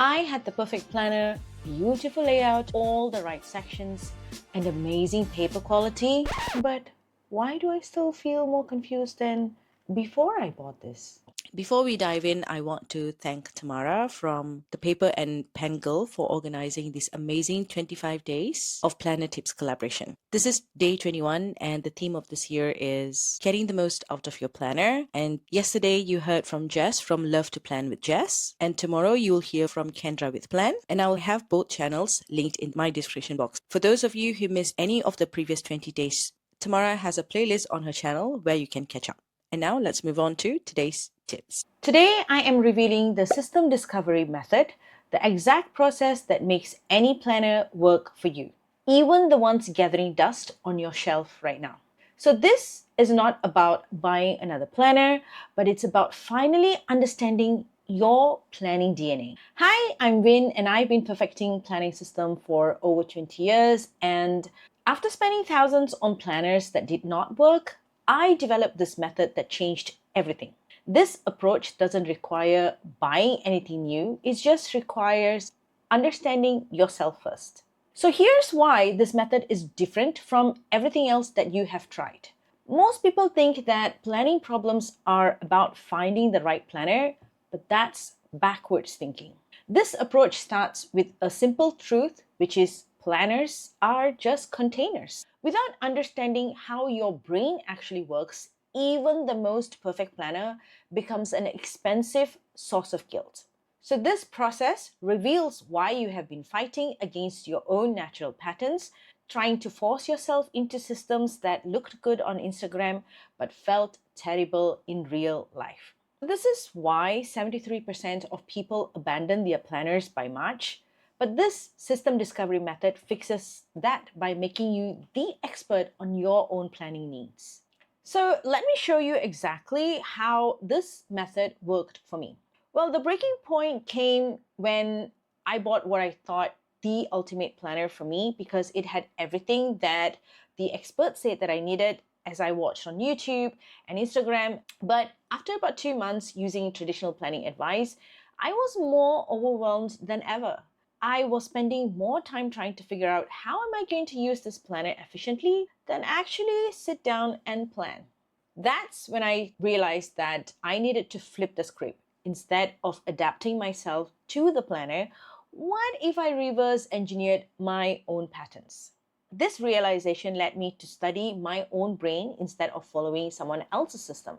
I had the perfect planner, beautiful layout, all the right sections, and amazing paper quality. But why do I still feel more confused than before I bought this? Before we dive in, I want to thank Tamara from the Paper and Pen Girl for organizing this amazing 25 days of Planner Tips collaboration. This is day 21, and the theme of this year is getting the most out of your planner. And yesterday you heard from Jess from Love to Plan with Jess, and tomorrow you'll hear from Kendra with Plan, and I'll have both channels linked in my description box. For those of you who missed any of the previous 20 days, Tamara has a playlist on her channel where you can catch up. And now let's move on to today's tips. Today, I am revealing the system discovery method, the exact process that makes any planner work for you, even the ones gathering dust on your shelf right now. So this is not about buying another planner, but it's about finally understanding your planning DNA. Hi, I'm Vin, and I've been perfecting planning system for over 20 years. And after spending thousands on planners that did not work, I developed this method that changed everything. This approach doesn't require buying anything new, it just requires understanding yourself first. So here's why this method is different from everything else that you have tried. Most people think that planning problems are about finding the right planner, but that's backwards thinking. This approach starts with a simple truth, which is planners are just containers. Without understanding how your brain actually works, even the most perfect planner becomes an expensive source of guilt. So this process reveals why you have been fighting against your own natural patterns, trying to force yourself into systems that looked good on Instagram but felt terrible in real life. This is why 73% of people abandon their planners by March. But this system discovery method fixes that by making you the expert on your own planning needs. So let me show you exactly how this method worked for me. Well, the breaking point came when I bought what I thought the ultimate planner for me because it had everything that the experts said that I needed as I watched on YouTube and Instagram. But after about 2 months using traditional planning advice, I was more overwhelmed than ever. I was spending more time trying to figure out how am I going to use this planner efficiently than actually sit down and plan. That's when I realized that I needed to flip the script. Instead of adapting myself to the planner, what if I reverse engineered my own patterns? This realization led me to study my own brain instead of following someone else's system.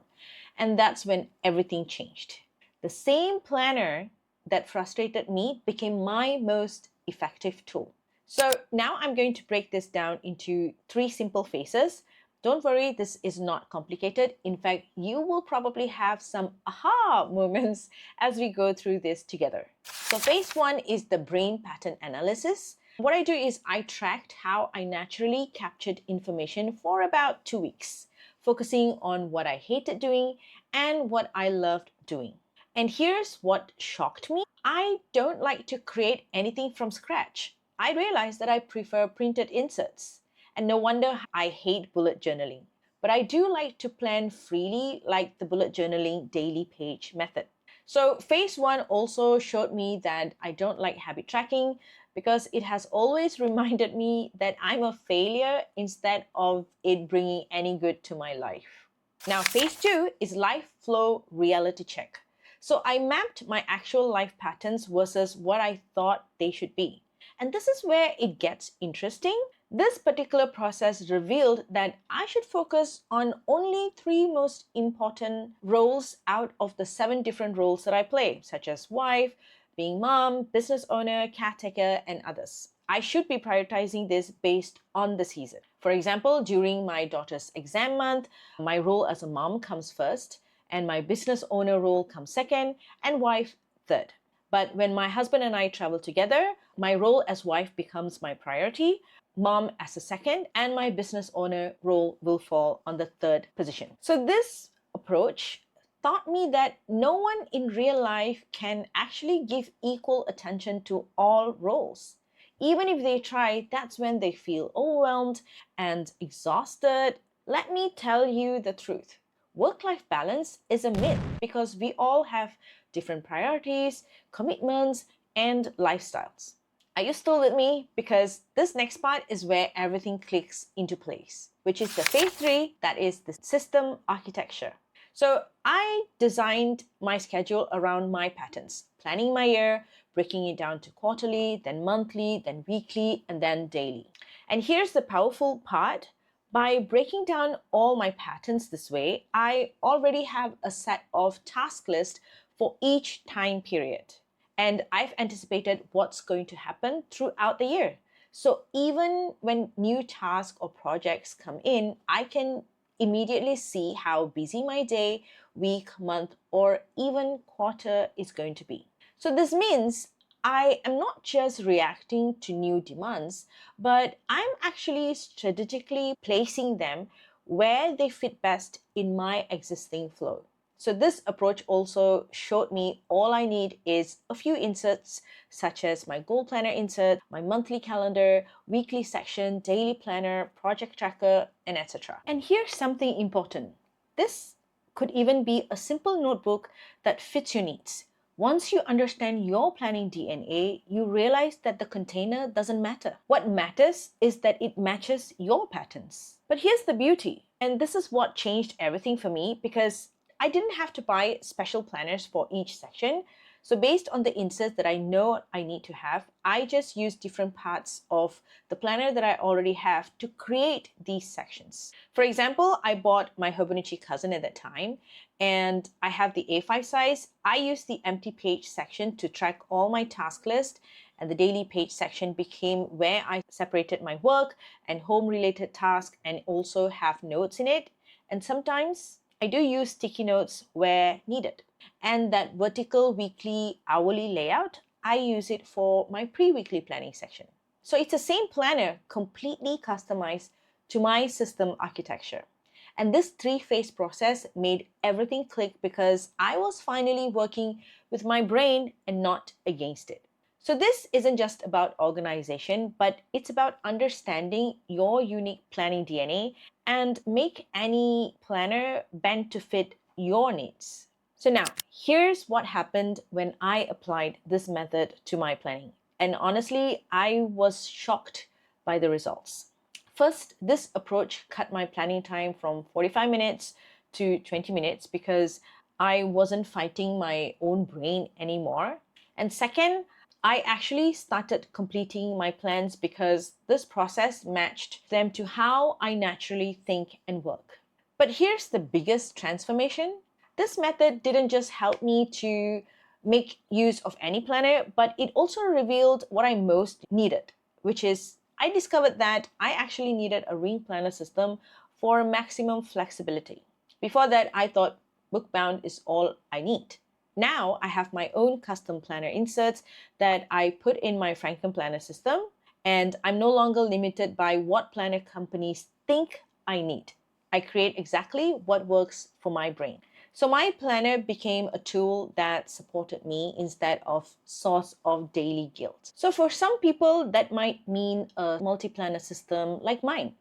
And that's when everything changed. The same planner that frustrated me became my most effective tool. So now I'm going to break this down into 3 simple phases. Don't worry, this is not complicated. In fact, you will probably have some aha moments as we go through this together. So phase 1 is the brain pattern analysis. What I do is I tracked how I naturally captured information for about 2 weeks, focusing on what I hated doing and what I loved doing. And here's what shocked me. I don't like to create anything from scratch. I realized that I prefer printed inserts. And no wonder I hate bullet journaling. But I do like to plan freely, like the bullet journaling daily page method. So phase 1 also showed me that I don't like habit tracking because it has always reminded me that I'm a failure instead of it bringing any good to my life. Now phase 2 is life flow reality check. So I mapped my actual life patterns versus what I thought they should be. And this is where it gets interesting. This particular process revealed that I should focus on only 3 most important roles out of the 7 different roles that I play, such as wife, being mom, business owner, caretaker, and others. I should be prioritizing this based on the season. For example, during my daughter's exam month, my role as a mom comes first, and my business owner role comes second, and wife third. But when my husband and I travel together, my role as wife becomes my priority, mom as a second, and my business owner role will fall on the third position. So this approach taught me that no one in real life can actually give equal attention to all roles. Even if they try, that's when they feel overwhelmed and exhausted. Let me tell you the truth. Work-life balance is a myth because we all have different priorities, commitments, and lifestyles. Are you still with me? Because this next part is where everything clicks into place, which is the phase 3, that is the system architecture. So I designed my schedule around my patterns, planning my year, breaking it down to quarterly, then monthly, then weekly, and then daily. And here's the powerful part. By breaking down all my patterns this way, I already have a set of task lists for each time period. And I've anticipated what's going to happen throughout the year. So even when new tasks or projects come in, I can immediately see how busy my day, week, month, or even quarter is going to be. So this means I am not just reacting to new demands, but I'm actually strategically placing them where they fit best in my existing flow. So this approach also showed me all I need is a few inserts, such as my goal planner insert, my monthly calendar, weekly section, daily planner, project tracker, and etc. And here's something important. This could even be a simple notebook that fits your needs. Once you understand your planning DNA, you realize that the container doesn't matter. What matters is that it matches your patterns. But here's the beauty, and this is what changed everything for me, because I didn't have to buy special planners for each section. So based on the inserts that I know I need to have, I just use different parts of the planner that I already have to create these sections. For example, I bought my Hobonichi cousin at that time, and I have the A5 size. I use the empty page section to track all my task list, and the daily page section became where I separated my work and home related tasks and also have notes in it. And sometimes I do use sticky notes where needed. And that vertical weekly hourly layout, I use it for my pre-weekly planning section. So it's the same planner completely customized to my system architecture. And this 3-phase process made everything click because I was finally working with my brain and not against it. So this isn't just about organization, but it's about understanding your unique planning DNA and make any planner bend to fit your needs. So now, here's what happened when I applied this method to my planning. And honestly, I was shocked by the results. First, this approach cut my planning time from 45 minutes to 20 minutes because I wasn't fighting my own brain anymore. And second, I actually started completing my plans because this process matched them to how I naturally think and work. But here's the biggest transformation. This method didn't just help me to make use of any planner, but it also revealed what I most needed, which is I discovered that I actually needed a ring planner system for maximum flexibility. Before that, I thought bookbound is all I need. Now I have my own custom planner inserts that I put in my Franken planner system, and I'm no longer limited by what planner companies think I need. I create exactly what works for my brain. So my planner became a tool that supported me instead of source of daily guilt. So for some people, that might mean a multi-planner system like mine.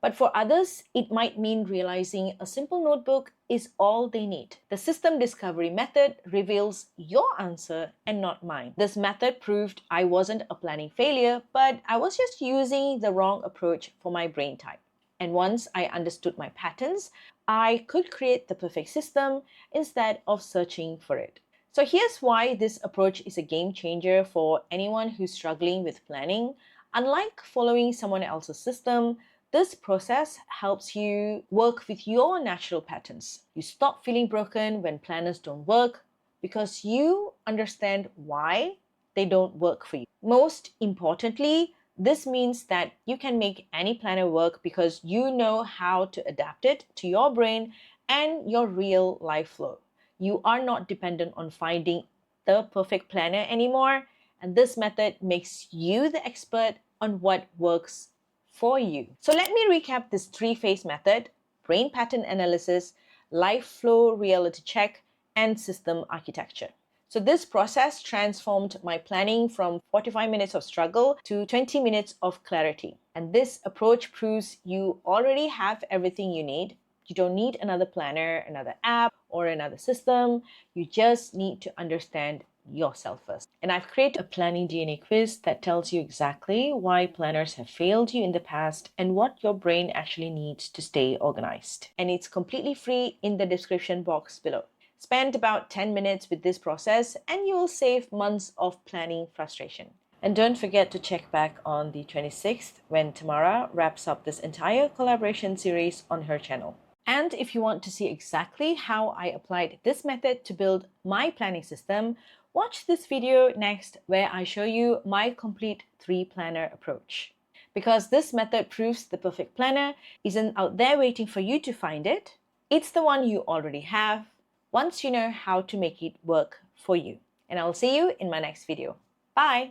But for others, it might mean realizing a simple notebook is all they need. The system discovery method reveals your answer and not mine. This method proved I wasn't a planning failure, but I was just using the wrong approach for my brain type. And once I understood my patterns, I could create the perfect system instead of searching for it. So here's why this approach is a game changer for anyone who's struggling with planning. Unlike following someone else's system, this process helps you work with your natural patterns. You stop feeling broken when planners don't work because you understand why they don't work for you. Most importantly, this means that you can make any planner work because you know how to adapt it to your brain and your real life flow. You are not dependent on finding the perfect planner anymore, and this method makes you the expert on what works for you. So let me recap this 3-phase method: brain pattern analysis, life flow reality check, and system architecture. So this process transformed my planning from 45 minutes of struggle to 20 minutes of clarity. And this approach proves you already have everything you need. You don't need another planner, another app, or another system. You just need to understand yourself first. And I've created a planning DNA quiz that tells you exactly why planners have failed you in the past and what your brain actually needs to stay organized. And it's completely free in the description box below. Spend about 10 minutes with this process and you will save months of planning frustration. And don't forget to check back on the 26th when Tamara wraps up this entire collaboration series on her channel. And if you want to see exactly how I applied this method to build my planning system, watch this video next where I show you my complete 3-planner approach. Because this method proves the perfect planner isn't out there waiting for you to find it. It's the one you already have once you know how to make it work for you. And I'll see you in my next video. Bye!